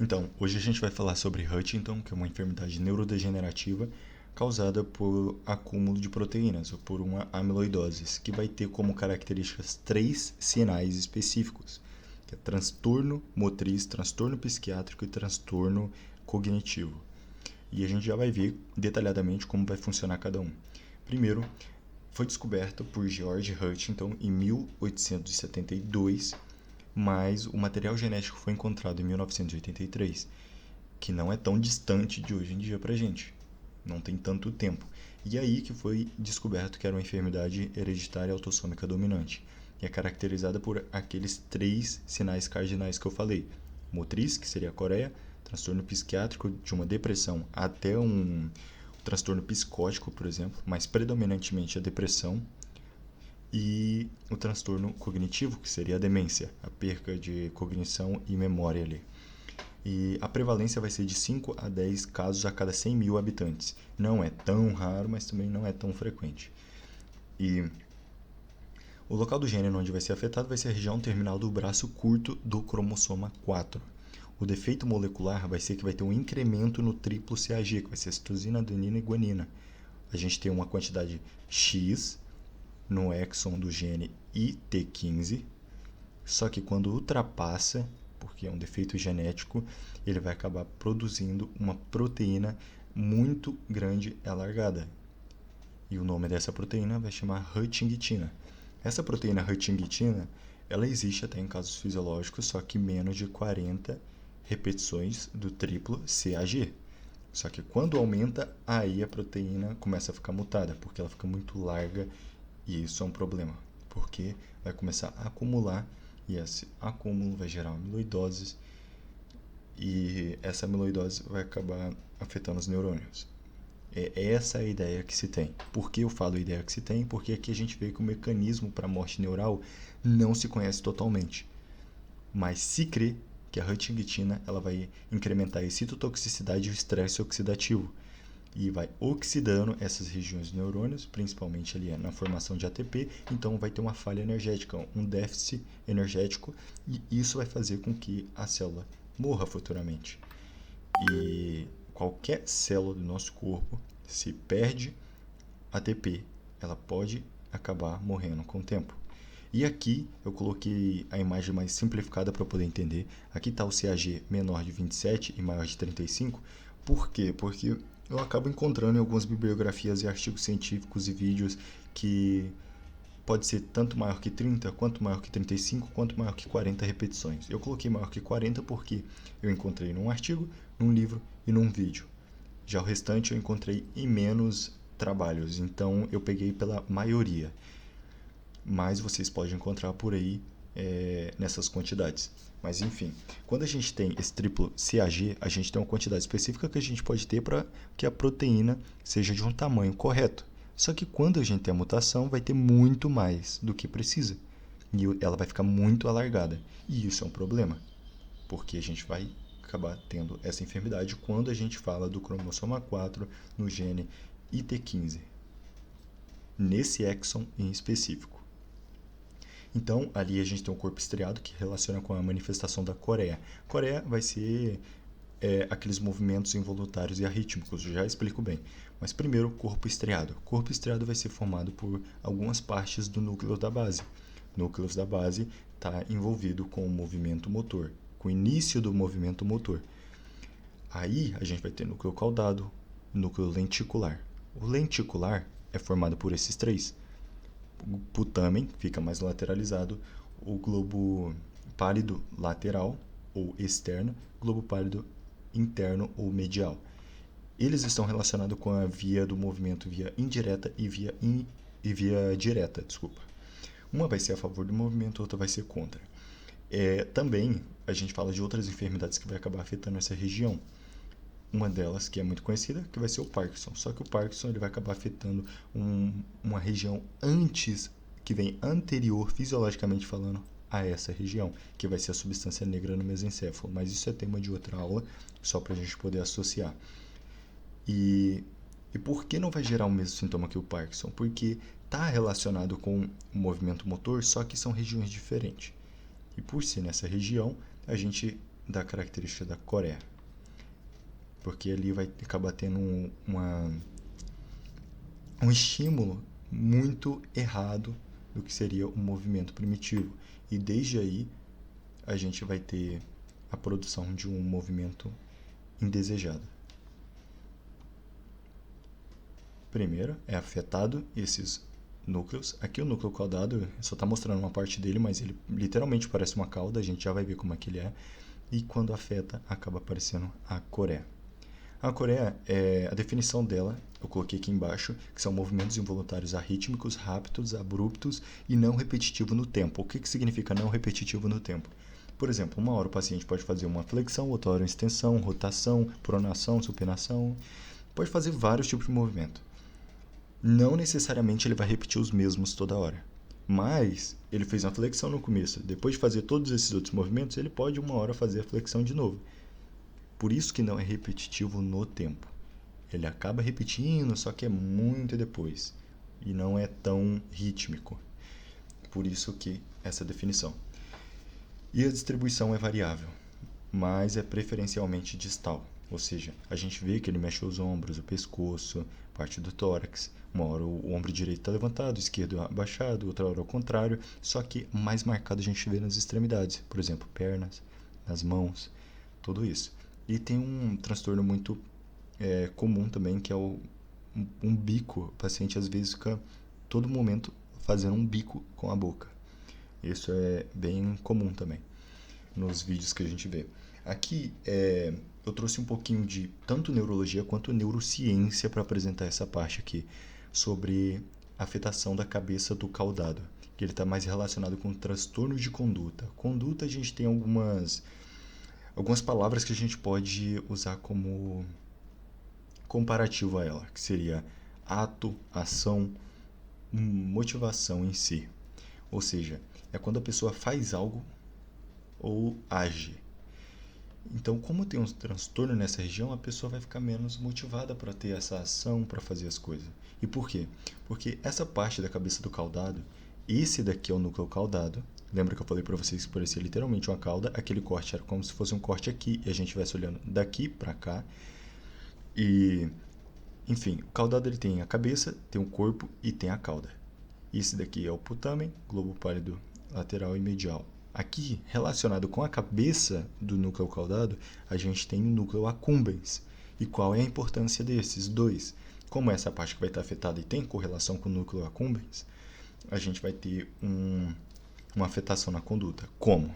Então, hoje a gente vai falar sobre Huntington, que é uma enfermidade neurodegenerativa causada por acúmulo de proteínas ou por uma amiloidose, que vai ter como características três sinais específicos, que é transtorno motriz, transtorno psiquiátrico e transtorno cognitivo. E a gente já vai ver detalhadamente como vai funcionar cada um. Primeiro, foi descoberto por George Huntington em 1872, mas o material genético foi encontrado em 1983, que não é tão distante de hoje em dia pra gente. Não tem tanto tempo. E aí que foi descoberto que era uma enfermidade hereditária autossômica dominante. E é caracterizada por aqueles três sinais cardinais que eu falei. Motriz, que seria a coreia, transtorno psiquiátrico de uma depressão até um transtorno psicótico, por exemplo, mas predominantemente a depressão, e o transtorno cognitivo, que seria a demência, a perca de cognição e memória ali. E a prevalência vai ser de 5 a 10 casos a cada 100 mil habitantes. Não é tão raro, mas também não é tão frequente. E o local do gênero onde vai ser afetado vai ser a região terminal do braço curto do cromossoma 4. O defeito molecular vai ser que vai ter um incremento no triplo CAG, que vai ser citosina, adenina e guanina. A gente tem uma quantidade X no exon do gene IT15, só que quando ultrapassa, porque é um defeito genético, ele vai acabar produzindo uma proteína muito grande e alargada. E o nome dessa proteína vai chamar Huntingtina. Essa proteína Huntingtina, ela existe até em casos fisiológicos, só que menos de 40 repetições do triplo CAG. Só que quando aumenta, aí a proteína começa a ficar mutada, porque ela fica muito larga e isso é um problema, porque vai começar a acumular e esse acúmulo vai gerar amiloidoses e essa amiloidose vai acabar afetando os neurônios. É essa a ideia que se tem. Por que eu falo ideia que se tem? Porque aqui a gente vê que o mecanismo para a morte neural não se conhece totalmente. Mas se crê que a Huntingtina ela vai incrementar a excitotoxicidade e o estresse oxidativo. E vai oxidando essas regiões dos neurônios, principalmente ali na formação de ATP, então vai ter uma falha energética, um déficit energético, e isso vai fazer com que a célula morra futuramente. E qualquer célula do nosso corpo, se perde ATP, ela pode acabar morrendo com o tempo. E aqui eu coloquei a imagem mais simplificada para poder entender. Aqui está o CAG menor de 27 e maior de 35. Por quê? Porque eu acabo encontrando em algumas bibliografias e artigos científicos e vídeos que pode ser tanto maior que 30, quanto maior que 35, quanto maior que 40 repetições. Eu coloquei maior que 40 porque eu encontrei num artigo, num livro e num vídeo. Já o restante eu encontrei em menos trabalhos, então eu peguei pela maioria. Mas vocês podem encontrar por aí nessas quantidades. Mas enfim, quando a gente tem esse triplo CAG, a gente tem uma quantidade específica que a gente pode ter para que a proteína seja de um tamanho correto. Só que quando a gente tem a mutação, vai ter muito mais do que precisa. E ela vai ficar muito alargada. E isso é um problema, porque a gente vai acabar tendo essa enfermidade quando a gente fala do cromossoma 4 no gene IT15, nesse exon em específico. Então, ali a gente tem um corpo estriado que relaciona com a manifestação da coreia. Coreia vai ser aqueles movimentos involuntários e arrítmicos, eu já explico bem. Mas primeiro, o corpo estriado. O corpo estriado vai ser formado por algumas partes do núcleo da base. O núcleo da base está envolvido com o movimento motor, com o início do movimento motor. Aí a gente vai ter núcleo caudado, núcleo lenticular. O lenticular é formado por esses três. O putamen fica mais lateralizado, o globo pálido lateral ou externo, globo pálido interno ou medial. Eles estão relacionados com a via do movimento, via indireta e via direta, desculpa. Uma vai ser a favor do movimento, outra vai ser contra. Também a gente fala de outras enfermidades que vai acabar afetando essa região. Uma delas, que é muito conhecida, que vai ser o Parkinson. Só que o Parkinson ele vai acabar afetando uma região que vem anterior, fisiologicamente falando, a essa região, que vai ser a substância negra no mesencéfalo. Mas isso é tema de outra aula, só para a gente poder associar. E por que não vai gerar o mesmo sintoma que o Parkinson? Porque está relacionado com o movimento motor, só que são regiões diferentes. E por ser nessa região, a gente da característica da Coreia, porque ali vai acabar tendo um estímulo muito errado do que seria o movimento primitivo. E desde aí a gente vai ter a produção de um movimento indesejado. Primeiro é afetado esses núcleos. Aqui o núcleo caudado só está mostrando uma parte dele, mas ele literalmente parece uma cauda, a gente já vai ver como é que ele é. E quando afeta, acaba aparecendo a coreia. A coreia, a definição dela, eu coloquei aqui embaixo, que são movimentos involuntários arrítmicos, rápidos, abruptos e não repetitivo no tempo. O que significa não repetitivo no tempo? Por exemplo, uma hora o paciente pode fazer uma flexão, outra hora uma extensão, rotação, pronação, supinação. Pode fazer vários tipos de movimento. Não necessariamente ele vai repetir os mesmos toda hora. Mas ele fez uma flexão no começo. Depois de fazer todos esses outros movimentos, ele pode uma hora fazer a flexão de novo. Por isso que não é repetitivo no tempo. Ele acaba repetindo, só que é muito depois. E não é tão rítmico. Por isso que essa definição. E a distribuição é variável, mas é preferencialmente distal. Ou seja, a gente vê que ele mexe os ombros, o pescoço, parte do tórax. Uma hora o ombro direito está levantado, o esquerdo abaixado, outra hora ao contrário. Só que mais marcado a gente vê nas extremidades. Por exemplo, pernas, nas mãos, tudo isso. E tem um transtorno muito comum também, que é um bico. O paciente às vezes fica todo momento fazendo um bico com a boca. Isso é bem comum também nos vídeos que a gente vê. Aqui eu trouxe um pouquinho de tanto neurologia quanto neurociência para apresentar essa parte aqui sobre a afetação da cabeça do caudado, que ele está mais relacionado com transtorno de conduta. Conduta, a gente tem algumas palavras que a gente pode usar como comparativo a ela, que seria ato, ação, motivação em si. Ou seja, é quando a pessoa faz algo ou age. Então, como tem um transtorno nessa região, a pessoa vai ficar menos motivada para ter essa ação, para fazer as coisas. E por quê? Porque essa parte da cabeça do caudado, esse daqui é o núcleo caudado. Lembra que eu falei para vocês que parecia literalmente uma cauda? Aquele corte era como se fosse um corte aqui e a gente estivesse olhando daqui para cá. E, enfim, o caudado ele tem a cabeça, tem o corpo e tem a cauda. Esse daqui é o putamen, globo pálido lateral e medial. Aqui, relacionado com a cabeça do núcleo caudado, a gente tem o núcleo accumbens. E qual é a importância desses dois? Como essa parte que vai estar afetada e tem correlação com o núcleo accumbens, a gente vai ter uma afetação na conduta. Como?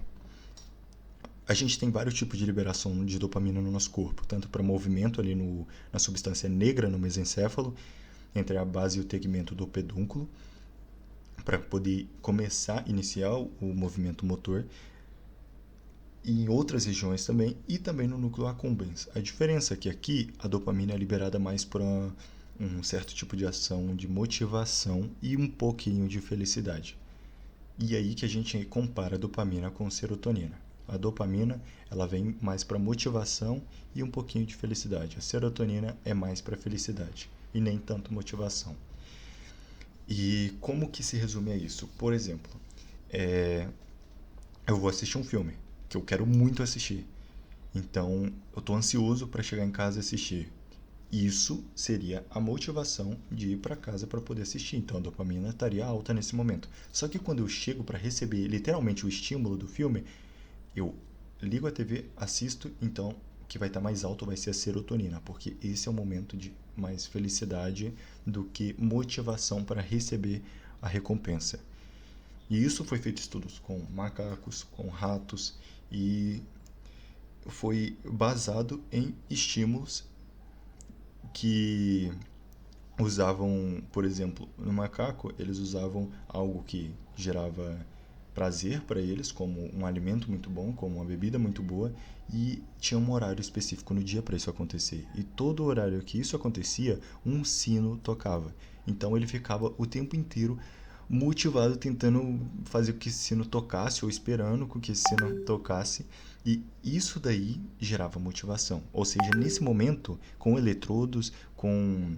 A gente tem vários tipos de liberação de dopamina no nosso corpo, tanto para movimento ali na substância negra no mesencéfalo, entre a base e o tegmento do pedúnculo, para poder iniciar o movimento motor, e em outras regiões também, e também no núcleo accumbens. A diferença é que aqui a dopamina é liberada mais para um certo tipo de ação de motivação e um pouquinho de felicidade. E aí que a gente compara a dopamina com a serotonina. A dopamina ela vem mais para motivação e um pouquinho de felicidade. A serotonina é mais para felicidade e nem tanto motivação. E como que se resume a isso? Por exemplo, eu vou assistir um filme que eu quero muito assistir. Então, eu estou ansioso para chegar em casa e assistir. Isso seria a motivação de ir para casa para poder assistir. Então, a dopamina estaria alta nesse momento. Só que quando eu chego para receber literalmente o estímulo do filme, eu ligo a TV, assisto, então o que vai estar mais alto vai ser a serotonina, porque esse é o momento de mais felicidade do que motivação para receber a recompensa. E isso foi feito estudos com macacos, com ratos, e foi baseado em estímulos que usavam, por exemplo, no macaco, eles usavam algo que gerava prazer para eles, como um alimento muito bom, como uma bebida muito boa, e tinha um horário específico no dia para isso acontecer. E todo horário que isso acontecia, um sino tocava. Então ele ficava o tempo inteiro motivado, tentando fazer com que esse sino tocasse, ou esperando com que esse sino tocasse, e isso daí gerava motivação. Ou seja, nesse momento, com eletrodos, com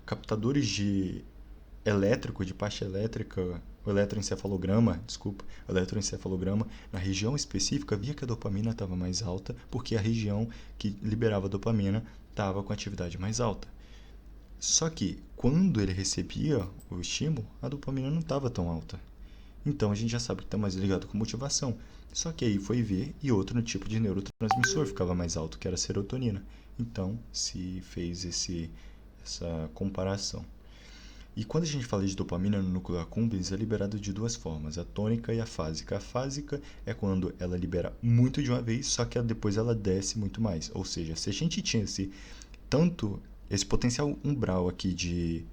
captadores de parte elétrica o eletroencefalograma, na região específica, via que a dopamina estava mais alta, porque a região que liberava dopamina estava com atividade mais alta. Só que, quando ele recebia o estímulo, a dopamina não estava tão alta. Então, a gente já sabe que está mais ligado com motivação. Só que aí foi ver e outro tipo de neurotransmissor ficava mais alto, que era a serotonina. Então, se fez essa comparação. E quando a gente fala de dopamina no núcleo accumbens, é liberado de duas formas, a tônica e a fásica. A fásica é quando ela libera muito de uma vez, só que depois ela desce muito mais. Ou seja, se a gente tinha esse potencial umbral aqui de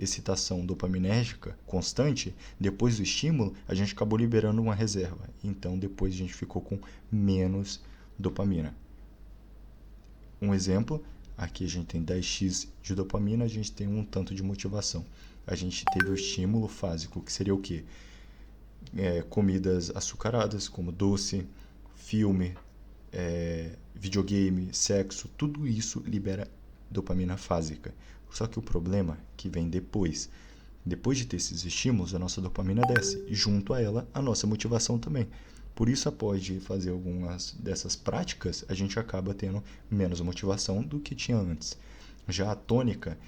excitação dopaminérgica constante, depois do estímulo, a gente acabou liberando uma reserva. Então, depois a gente ficou com menos dopamina. Um exemplo, aqui a gente tem 10x de dopamina, a gente tem um tanto de motivação. A gente teve o estímulo fásico, que seria o quê? Comidas açucaradas, como doce, filme, videogame, sexo, tudo isso libera dopamina fásica. Só que o problema que vem depois de ter esses estímulos, a nossa dopamina desce, e junto a ela, a nossa motivação também. Por isso, após de fazer algumas dessas práticas, a gente acaba tendo menos motivação do que tinha antes. Já a tônica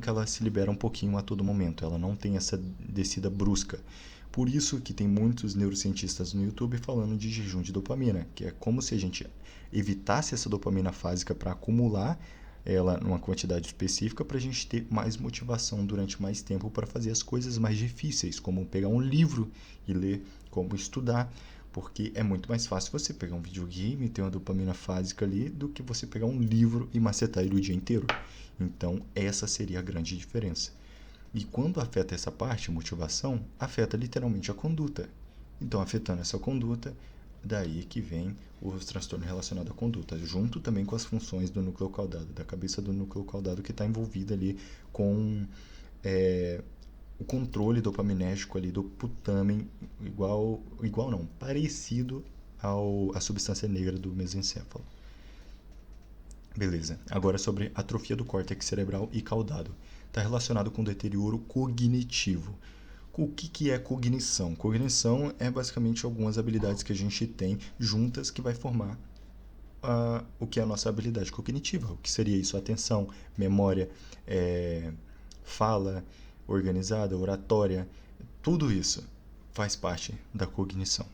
ela se libera um pouquinho a todo momento, ela não tem essa descida brusca. Por isso que tem muitos neurocientistas no YouTube falando de jejum de dopamina, que é como se a gente evitasse essa dopamina fásica para acumular ela numa quantidade específica para a gente ter mais motivação durante mais tempo para fazer as coisas mais difíceis, como pegar um livro e ler, como estudar, porque é muito mais fácil você pegar um videogame e ter uma dopamina fásica ali do que você pegar um livro e macetar ele o dia inteiro. Então, essa seria a grande diferença. E quando afeta essa parte, motivação, afeta literalmente a conduta. Então, afetando essa conduta, daí que vem os transtornos relacionados à conduta, junto também com as funções do núcleo caudado, da cabeça do núcleo caudado que está envolvida ali com o controle dopaminérgico ali do putamen, parecido à substância negra do mesencéfalo. Beleza, agora sobre atrofia do córtex cerebral e caudado. Está relacionado com deterioro cognitivo. O que é cognição? Cognição é basicamente algumas habilidades que a gente tem juntas que vai formar o que é a nossa habilidade cognitiva. O que seria isso? Atenção, memória, fala organizada, oratória, tudo isso faz parte da cognição.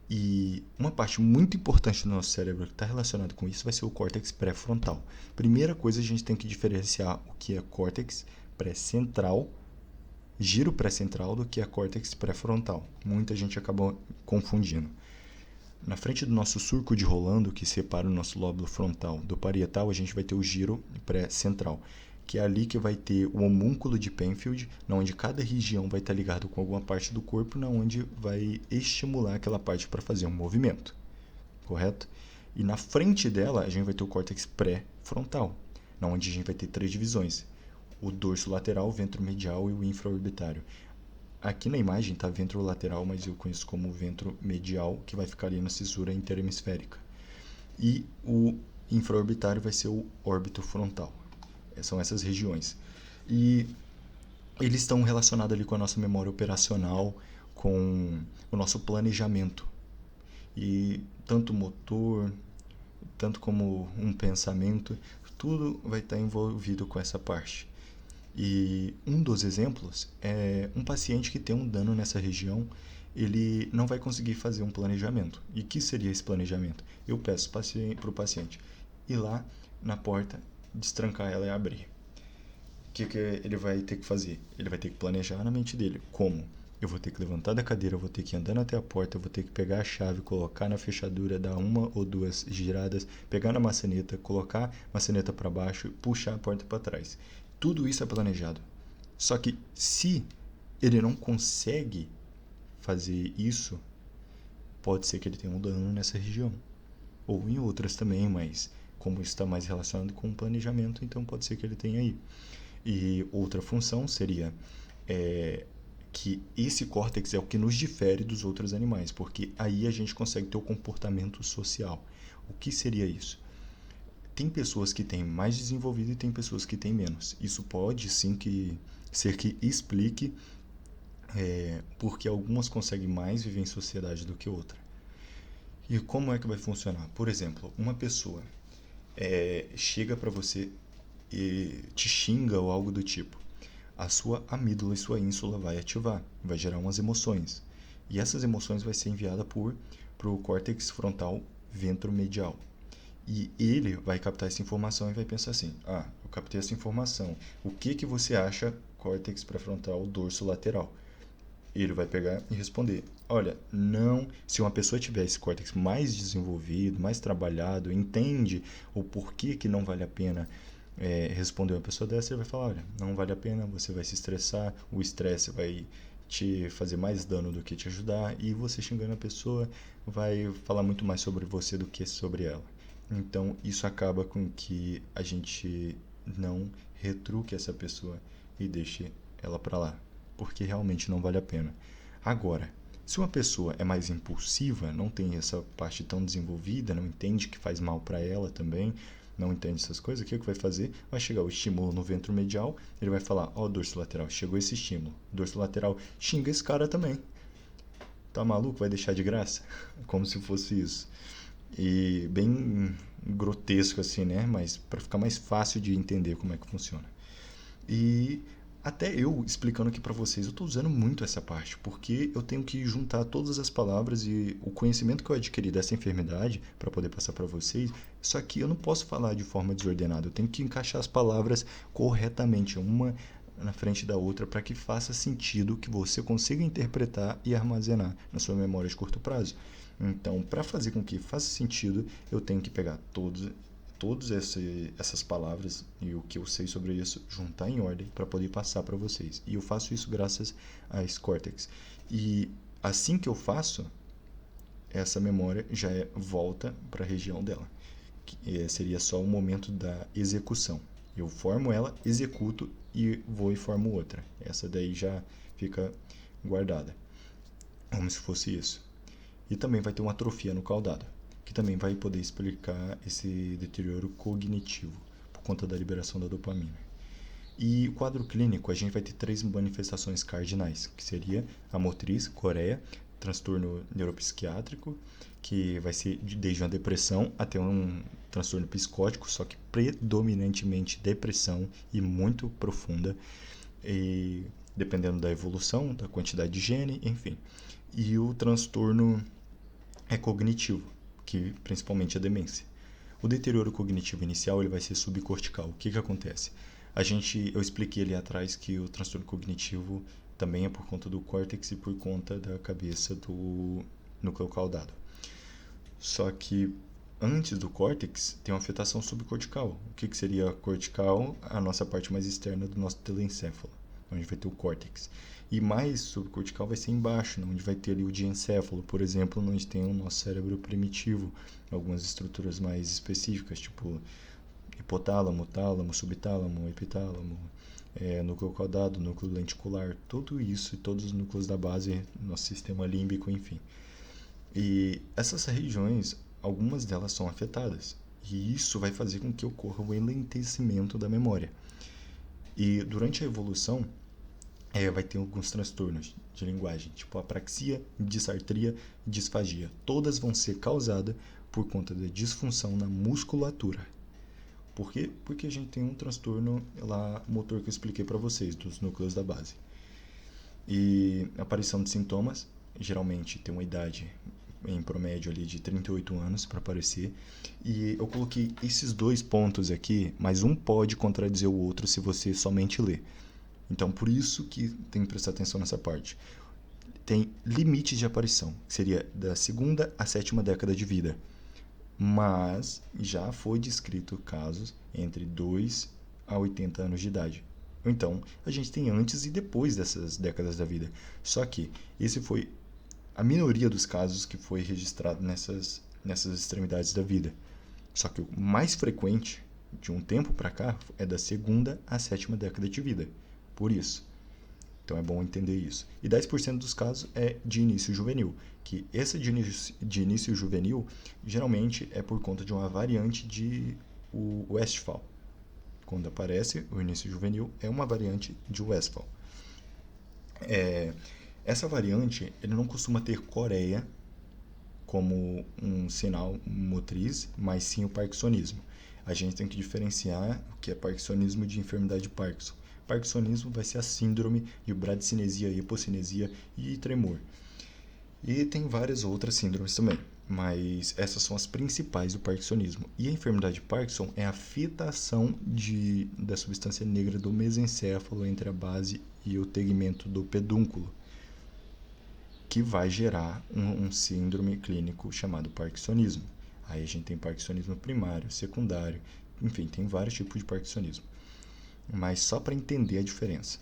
E uma parte muito importante do nosso cérebro que está relacionada com isso vai ser o córtex pré-frontal. Primeira coisa, a gente tem que diferenciar o que é córtex pré-central, giro pré-central, do que é córtex pré-frontal. Muita gente acaba confundindo. Na frente do nosso surco de Rolando, que separa o nosso lóbulo frontal do parietal, a gente vai ter o giro pré-central, que é ali que vai ter o homúnculo de Penfield, onde cada região vai estar ligado com alguma parte do corpo, onde vai estimular aquela parte para fazer um movimento, correto? E na frente dela, a gente vai ter o córtex pré-frontal, onde a gente vai ter 3 divisões: o dorso lateral, o ventro medial e o infraorbitário. Aqui na imagem está ventro lateral, mas eu conheço como ventro medial, que vai ficar ali na cisura interhemisférica. E o infraorbitário vai ser o órbito frontal. São essas regiões. E eles estão relacionados ali com a nossa memória operacional, com o nosso planejamento. E tanto motor, tanto como um pensamento, tudo vai estar envolvido com essa parte. E um dos exemplos é um paciente que tem um dano nessa região, ele não vai conseguir fazer um planejamento. E o que seria esse planejamento? Eu peço para o paciente ir lá na porta, destrancar ela e abrir. O que ele vai ter que fazer? Ele vai ter que planejar na mente dele. Como? Eu vou ter que levantar da cadeira, eu vou ter que ir andando até a porta, eu vou ter que pegar a chave, colocar na fechadura, dar 1 ou 2 giradas, pegar na maçaneta, colocar a maçaneta para baixo e puxar a porta para trás. Tudo isso é planejado. Só que se ele não consegue fazer isso, pode ser que ele tenha um dano nessa região. Ou em outras também, mas como isso está mais relacionado com o planejamento, então pode ser que ele tenha aí. E outra função seria que esse córtex é o que nos difere dos outros animais, porque aí a gente consegue ter o comportamento social. O que seria isso? Tem pessoas que têm mais desenvolvido e tem pessoas que têm menos. Isso pode sim ser que explique porque algumas conseguem mais viver em sociedade do que outra. E como é que vai funcionar? Por exemplo, uma pessoa chega para você e te xinga ou algo do tipo. A sua amígdala e sua ínsula vai ativar, vai gerar umas emoções. E essas emoções vai ser enviada para o córtex frontal ventromedial. E ele vai captar essa informação e vai pensar assim: ah, eu captei essa informação. O que você acha córtex pré-frontal dorso lateral? Ele vai pegar e responder: olha, não. Se uma pessoa tiver esse córtex mais desenvolvido, mais trabalhado, entende o porquê que não vale a pena responder uma pessoa dessa, ele vai falar: olha, não vale a pena, você vai se estressar, o estresse vai te fazer mais dano do que te ajudar, e você xingando a pessoa vai falar muito mais sobre você do que sobre ela. Então, isso acaba com que a gente não retruque essa pessoa e deixe ela para lá, porque realmente não vale a pena. Agora, se uma pessoa é mais impulsiva, não tem essa parte tão desenvolvida, não entende que faz mal para ela também, não entende essas coisas, o que vai fazer? Vai chegar o estímulo no ventromedial, ele vai falar: ó, dorso lateral, chegou esse estímulo. Dorso lateral xinga esse cara também. Tá maluco? Vai deixar de graça? Como se fosse isso. E bem grotesco assim, né? Mas para ficar mais fácil de entender como é que funciona. E até eu explicando aqui para vocês, eu estou usando muito essa parte, porque eu tenho que juntar todas as palavras e o conhecimento que eu adquiri dessa enfermidade para poder passar para vocês. Só que eu não posso falar de forma desordenada, eu tenho que encaixar as palavras corretamente, uma na frente da outra, para que faça sentido, que você consiga interpretar e armazenar na sua memória de curto prazo. Então, para fazer com que faça sentido, eu tenho que pegar todas essas palavras e o que eu sei sobre isso, juntar em ordem para poder passar para vocês. E eu faço isso graças a esse córtex. E assim que eu faço, essa memória já volta para a região dela. Que seria só o momento da execução. Eu formo ela, executo e vou e formo outra. Essa daí já fica guardada, como se fosse isso. E também vai ter uma atrofia no caudado, que também vai poder explicar esse deterioro cognitivo por conta da liberação da dopamina. E o quadro clínico, a gente vai ter 3 manifestações cardinais, que seria a motriz, coreia, transtorno neuropsiquiátrico, que vai ser desde uma depressão até um transtorno psicótico, só que predominantemente depressão e muito profunda, e dependendo da evolução, da quantidade de gene, enfim. E o transtorno cognitivo, que principalmente a demência. O deterioro cognitivo inicial ele vai ser subcortical. O que acontece? Eu expliquei ali atrás que o transtorno cognitivo também é por conta do córtex e por conta da cabeça do núcleo caudado. Só que antes do córtex tem uma afetação subcortical. O que seria cortical? A nossa parte mais externa do nosso telencéfalo, onde vai ter o córtex. E mais subcortical vai ser embaixo, onde vai ter ali o diencéfalo, por exemplo, onde tem o nosso cérebro primitivo, algumas estruturas mais específicas, tipo hipotálamo, tálamo, subtálamo, epitálamo, núcleo caudado, núcleo lenticular, tudo isso e todos os núcleos da base, nosso sistema límbico, enfim. E essas regiões, algumas delas são afetadas, e isso vai fazer com que ocorra o enlentecimento da memória. E durante a evolução, vai ter alguns transtornos de linguagem, tipo apraxia, disartria e disfagia. Todas vão ser causadas por conta da disfunção na musculatura. Por quê? Porque a gente tem um transtorno lá motor que eu expliquei para vocês, dos núcleos da base. E a aparição de sintomas, geralmente tem uma idade em promédio ali de 38 anos para aparecer. E eu coloquei esses 2 pontos aqui, mas um pode contradizer o outro se você somente ler. Então, por isso que tem que prestar atenção nessa parte. Tem limites de aparição, que seria da 2ª à 7ª década de vida. Mas já foi descrito casos entre 2 a 80 anos de idade. Então, a gente tem antes e depois dessas décadas da vida. Só que esse foi a minoria dos casos que foi registrado nessas extremidades da vida. Só que o mais frequente, de um tempo para cá, é da 2ª à 7ª década de vida. Por isso. Então é bom entender isso. E 10% dos casos é de início juvenil, que esse de início juvenil geralmente é por conta de uma variante de Westphal. Quando aparece o início juvenil, é uma variante de Westphal. Essa variante, ele não costuma ter coreia como um sinal motriz, mas sim o parkinsonismo. A gente tem que diferenciar o que é parkinsonismo de enfermidade de Parkinson. Parkinsonismo vai ser a síndrome de bradicinesia, hipocinesia e tremor. E tem várias outras síndromes também, mas essas são as principais do parkinsonismo. E a enfermidade de Parkinson é a afetação da substância negra do mesencéfalo entre a base e o tegmento do pedúnculo, que vai gerar um síndrome clínico chamado parkinsonismo. Aí a gente tem parkinsonismo primário, secundário, enfim, tem vários tipos de parkinsonismo. Mas só para entender a diferença.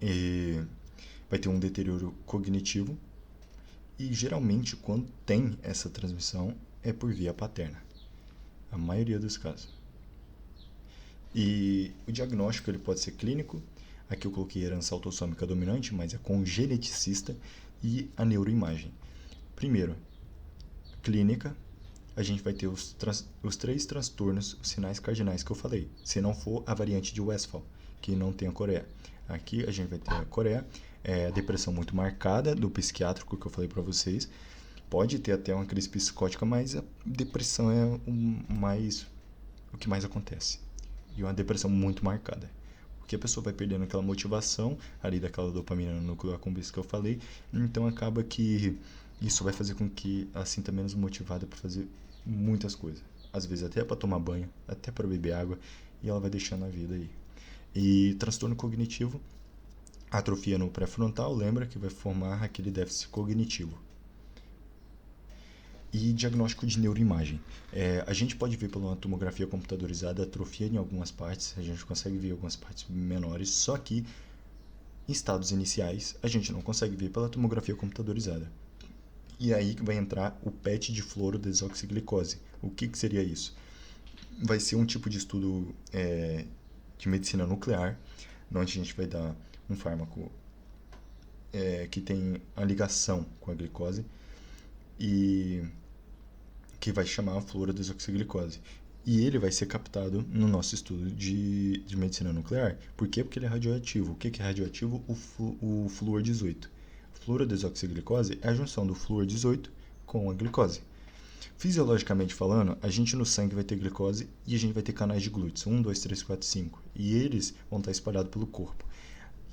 E vai ter um deterioro cognitivo e geralmente quando tem essa transmissão é por via paterna. A maioria dos casos. E o diagnóstico ele pode ser clínico. Aqui eu coloquei herança autossômica dominante, mas é com geneticista, e a neuroimagem. Primeiro, clínica, a gente vai ter os 3 transtornos, os sinais cardinais que eu falei, se não for a variante de Westphal, que não tem a coreia. Aqui a gente vai ter a coreia, a depressão muito marcada do psiquiátrico que eu falei para vocês, pode ter até uma crise psicótica, mas a depressão é o que mais acontece. E uma depressão muito marcada. Porque a pessoa vai perdendo aquela motivação ali daquela dopamina no núcleo accumbens que eu falei, então acaba que isso vai fazer com que ela sinta menos motivada para fazer muitas coisas. Às vezes até para tomar banho, até para beber água, e ela vai deixando a vida aí. E transtorno cognitivo, atrofia no pré-frontal, lembra que vai formar aquele déficit cognitivo. E diagnóstico de neuroimagem. A gente pode ver pela tomografia computadorizada atrofia em algumas partes, a gente consegue ver algumas partes menores, só que em estados iniciais a gente não consegue ver pela tomografia computadorizada. E aí que vai entrar o PET de fluorodesoxiglicose. O que seria isso? Vai ser um tipo de estudo de medicina nuclear, onde a gente vai dar um fármaco que tem a ligação com a glicose e que vai chamar a fluorodesoxiglicose. E ele vai ser captado no nosso estudo de medicina nuclear. Por quê? Porque ele é radioativo. O que é radioativo? O flúor 18. Fluorodesoxiglicose é a junção do flúor 18 com a glicose. Fisiologicamente falando, a gente no sangue vai ter glicose e a gente vai ter canais de Glutz, 1, 2, 3, 4, 5. E eles vão estar espalhados pelo corpo.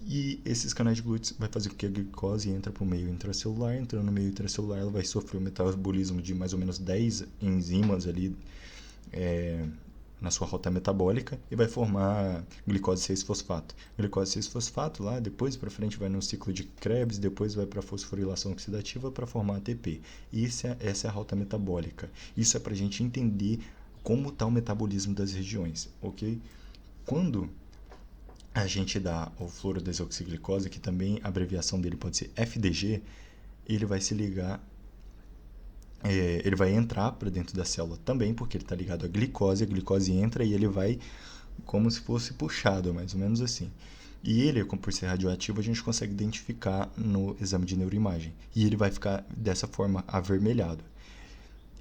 E esses canais de Glutz vai fazer com que a glicose entre para o meio intracelular. Entrando no meio intracelular, ela vai sofrer o metabolismo de mais ou menos 10 enzimas ali na sua rota metabólica e vai formar glicose 6-fosfato. Glicose 6-fosfato lá, depois para frente vai no ciclo de Krebs, depois vai para a fosforilação oxidativa para formar ATP. Essa é a rota metabólica. Isso é para a gente entender como está o metabolismo das regiões, ok? Quando a gente dá o fluorodesoxiglicose, que também a abreviação dele pode ser FDG, ele vai se ligar, ele vai entrar para dentro da célula também, porque ele está ligado à glicose, a glicose entra e ele vai como se fosse puxado, mais ou menos assim. E ele, como por ser radioativo, a gente consegue identificar no exame de neuroimagem. E ele vai ficar dessa forma avermelhado.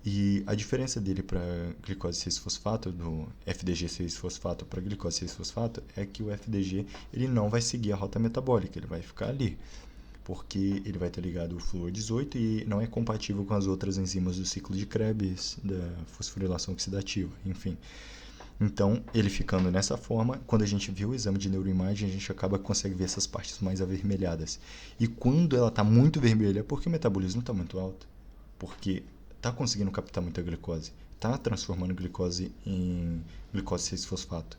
E a diferença dele para glicose 6-fosfato, do FDG 6-fosfato para glicose 6-fosfato, é que o FDG ele não vai seguir a rota metabólica, ele vai ficar ali, porque ele vai estar ligado ao flúor 18 e não é compatível com as outras enzimas do ciclo de Krebs, da fosforilação oxidativa, enfim. Então, ele ficando nessa forma, quando a gente vê o exame de neuroimagem, a gente consegue ver essas partes mais avermelhadas. E quando ela está muito vermelha, é porque o metabolismo está muito alto, porque está conseguindo captar muita glicose, está transformando glicose em glicose 6-fosfato.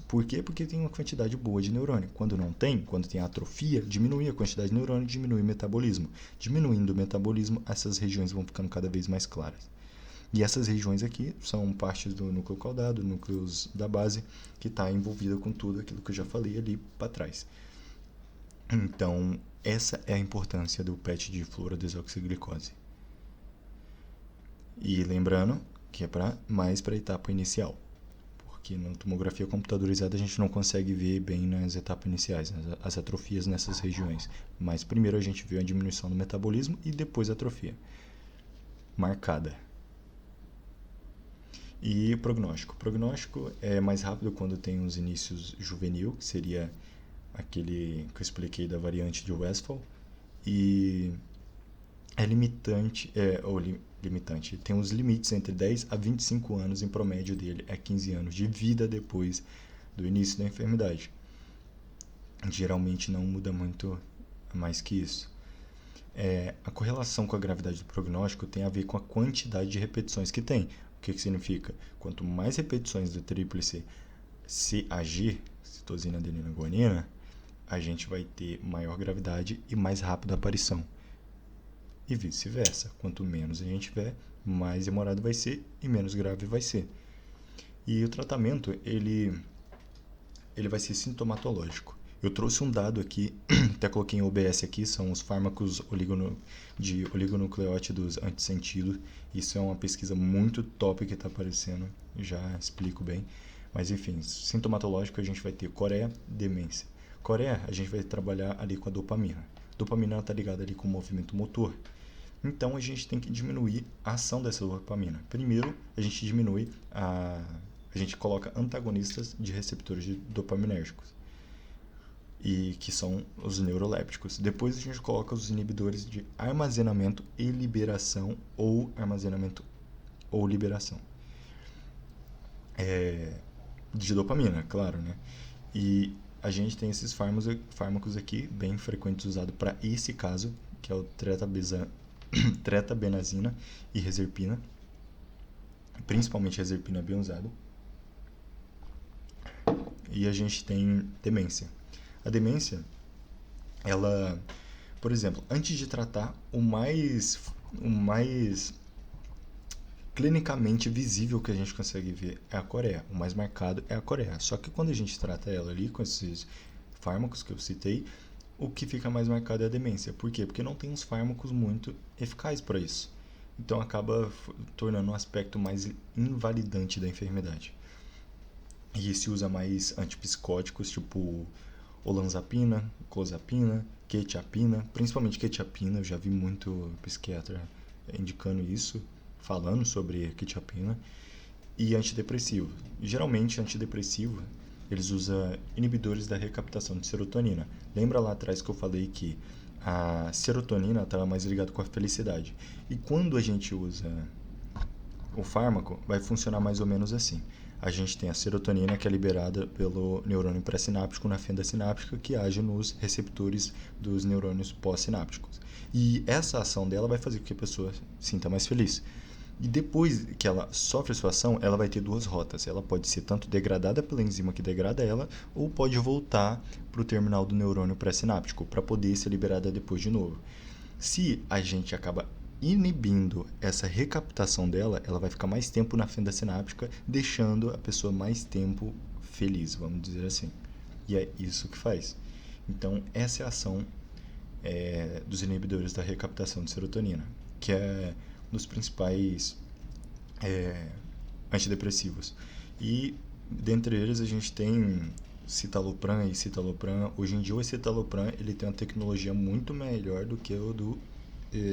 Por quê? Porque tem uma quantidade boa de neurônio. Quando não tem, quando tem atrofia, diminui a quantidade de neurônio, diminui o metabolismo. Diminuindo o metabolismo, essas regiões vão ficando cada vez mais claras. E essas regiões aqui são partes do núcleo caudado, núcleos da base, que está envolvida com tudo aquilo que eu já falei ali para trás. Então, essa é a importância do PET de fluorodesoxiglicose. E lembrando que é mais para a etapa inicial, porque na tomografia computadorizada a gente não consegue ver bem nas etapas iniciais, as atrofias nessas regiões. Mas primeiro a gente vê a diminuição do metabolismo e depois a atrofia marcada. E prognóstico. Prognóstico é mais rápido quando tem os inícios juvenil, que seria aquele que eu expliquei da variante de Westphal, e é limitante, limitante, tem os limites entre 10 a 25 anos, em promédio dele é 15 anos de vida depois do início da enfermidade. Geralmente não muda muito mais que isso. A correlação com a gravidade do prognóstico tem a ver com a quantidade de repetições que tem. O que significa? Quanto mais repetições do tríplice se agir, citosina, adenina, guanina, a gente vai ter maior gravidade e mais rápida aparição. E vice-versa. Quanto menos a gente tiver, mais demorado vai ser e menos grave vai ser. E o tratamento, ele vai ser sintomatológico. Eu trouxe um dado aqui, até coloquei em OBS aqui, são os fármacos de oligonucleótidos antissentido. Isso é uma pesquisa muito top que está aparecendo, já explico bem. Mas enfim, sintomatológico a gente vai ter coreia, demência. Coreia, a gente vai trabalhar ali com a dopamina. Dopamina está ligada ali com o movimento motor. Então a gente tem que diminuir a ação dessa dopamina. Primeiro, a gente coloca antagonistas de receptores dopaminérgicos, e que são os neurolépticos. Depois a gente coloca os inibidores de armazenamento e liberação, ou armazenamento ou liberação de dopamina, claro, né? E a gente tem esses fármacos aqui, bem frequentes usados para esse caso, que é o tretabenazina e reserpina. Principalmente reserpina é bem usado. E a gente tem demência. A demência, ela, por exemplo, antes de tratar, o mais clinicamente visível que a gente consegue ver é a coreia. O mais marcado é a coreia. Só que quando a gente trata ela ali com esses fármacos que eu citei, o que fica mais marcado é a demência. Por quê? Porque não tem uns fármacos muito eficazes para isso. Então acaba tornando um aspecto mais invalidante da enfermidade. E se usa mais antipsicóticos, tipo olanzapina, clozapina, quetiapina, principalmente quetiapina. Eu já vi muito psiquiatra indicando isso, falando sobre quetiapina. E antidepressivo. Geralmente, antidepressivo, eles usam inibidores da recaptação de serotonina. Lembra lá atrás que eu falei que a serotonina estava mais ligada com a felicidade. E quando a gente usa o fármaco, vai funcionar mais ou menos assim. A gente tem a serotonina, que é liberada pelo neurônio pré-sináptico na fenda sináptica, que age nos receptores dos neurônios pós-sinápticos. E essa ação dela vai fazer com que a pessoa sinta mais feliz. E depois que ela sofre sua ação, ela vai ter duas rotas. Ela pode ser tanto degradada pela enzima que degrada ela, ou pode voltar para o terminal do neurônio pré-sináptico para poder ser liberada depois de novo. Se a gente acaba inibindo essa recaptação dela, ela vai ficar mais tempo na fenda sináptica, deixando a pessoa mais tempo feliz, vamos dizer assim. E é isso que faz. Então, essa é a ação dos inibidores da recaptação de serotonina, que é um dos principais antidepressivos. E dentre eles a gente tem citalopram e citalopram. Hoje em dia o citalopram ele tem uma tecnologia muito melhor do que o do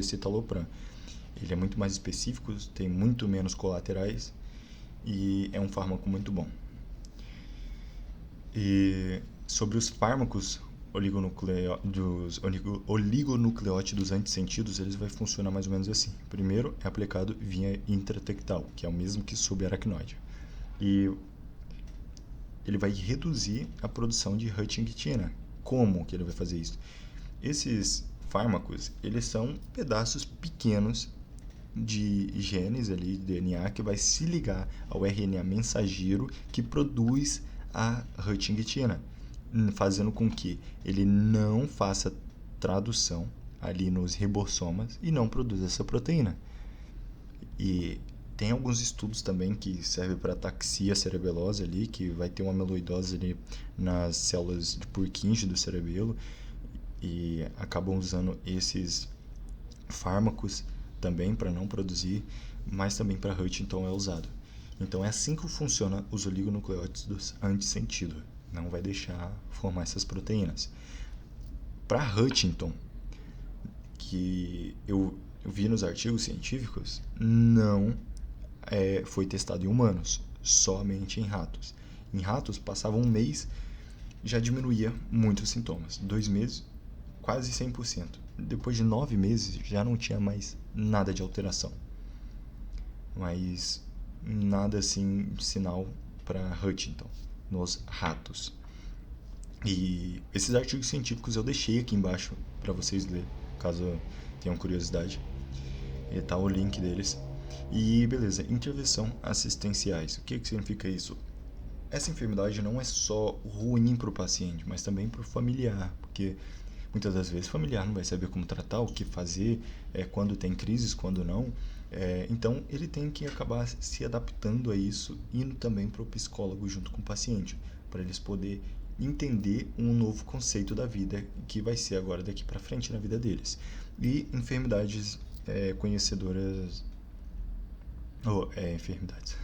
citalopram. Ele é muito mais específico, tem muito menos colaterais e é um fármaco muito bom. E sobre os fármacos oligonucleótidos antissentidos, eles vão funcionar mais ou menos assim. Primeiro é aplicado via intratectal, que é o mesmo que subaracnoide. E ele vai reduzir a produção de huntingtina. Como que ele vai fazer isso? Esses fármacos, eles são pedaços pequenos de genes ali, de DNA, que vai se ligar ao RNA mensageiro que produz a huntingtina, fazendo com que ele não faça tradução ali nos ribossomas e não produza essa proteína. E tem alguns estudos também que servem para ataxia cerebelosa ali, que vai ter uma amiloidose ali nas células de Purkinje do cerebelo, e acabam usando esses fármacos também para não produzir, mas também para Huntington é usado. Então é assim que funciona os oligonucleótidos antissentido. Não vai deixar formar essas proteínas. Para Huntington, que eu vi nos artigos científicos, não foi testado em humanos, somente em ratos. Em ratos passava um mês já diminuía muito os sintomas. 2 meses, quase 100%. Depois de 9 meses, já não tinha mais nada de alteração. Mas nada assim, sinal para Huntington nos ratos. E esses artigos científicos eu deixei aqui embaixo para vocês lerem, caso tenham curiosidade. E tá o link deles. E beleza, intervenção assistenciais. O que significa isso? Essa enfermidade não é só ruim para o paciente, mas também para o familiar, porque muitas das vezes o familiar não vai saber como tratar, o que fazer, quando tem crises, quando não. Então ele tem que acabar se adaptando a isso, indo também para o psicólogo junto com o paciente, para eles poderem entender um novo conceito da vida que vai ser agora daqui para frente na vida deles. E enfermidades conhecedoras enfermidades.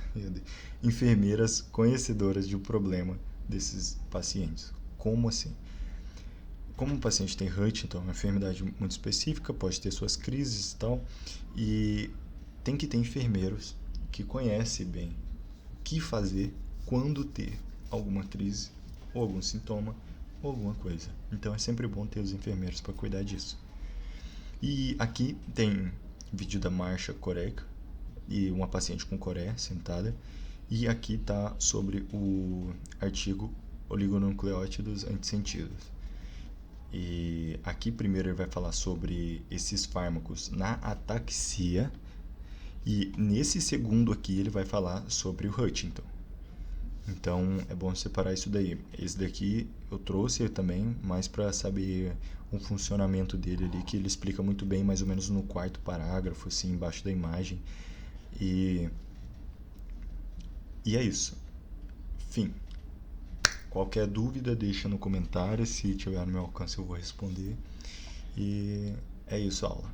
Enfermeiras conhecedoras de um problema desses pacientes. Como assim? Como o paciente tem Huntington, é uma enfermidade muito específica, pode ter suas crises e tal, e tem que ter enfermeiros que conhecem bem o que fazer quando ter alguma crise, ou algum sintoma, ou alguma coisa. Então é sempre bom ter os enfermeiros para cuidar disso. E aqui tem vídeo da Marcia Coreca, e uma paciente com Coreia sentada. E aqui está sobre o artigo oligonucleótidos antissentidos. E aqui primeiro ele vai falar sobre esses fármacos na ataxia. E nesse segundo aqui ele vai falar sobre o Huntington. Então é bom separar isso daí. Esse daqui eu trouxe também, mais para saber o funcionamento dele ali, que ele explica muito bem, mais ou menos no quarto parágrafo, assim, embaixo da imagem. E é isso. Fim. Qualquer dúvida, deixa no comentário. Se tiver no meu alcance, eu vou responder. E é isso, aula.